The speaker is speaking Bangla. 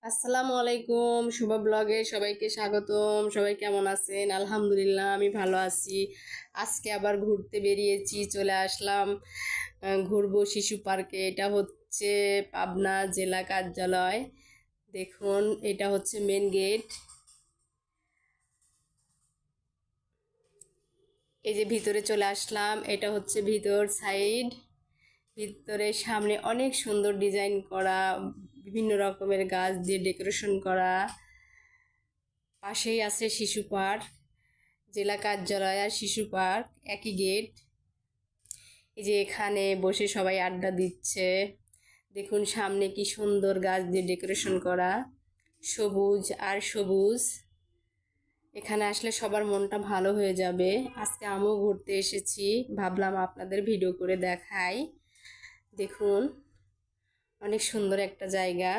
আসসালামু আলাইকুম, শুভ ব্লগে সবাইকে স্বাগতম। সবাই কেমন আছেন? আলহামদুলিল্লাহ, আমি ভালো আছি। আজকে আবার ঘুরতে বেরিয়েছি, চলে আসলাম ঘুরবো শিশু পার্কে। এটা হচ্ছে পাবনা জেলা কার্যালয়। দেখুন, এটা হচ্ছে মেন গেট। এই যে ভিতরে চলে আসলাম, এটা হচ্ছে ভিতর সাইড। ভিতরে সামনে অনেক সুন্দর ডিজাইন করা, বিভিন্ন রকমের গাছ দিয়ে ডেকোরেশন করা। পাশেই আছে শিশু পার্ক, জেলা কার্যালয় আর শিশু পার্ক একই গেট। এই যে এখানে বসে সবাই আড্ডা দিচ্ছে। দেখুন সামনে কি সুন্দর গাছ দিয়ে ডেকোরেশন করা, সবুজ আর সবুজ। এখানে আসলে সবার মনটা ভালো হয়ে যাবে। আজকে আমিও ঘুরতে এসেছি, ভাবলাম আপনাদের ভিডিও করে দেখাই। দেখুন, অনেক সুন্দর একটা জায়গা।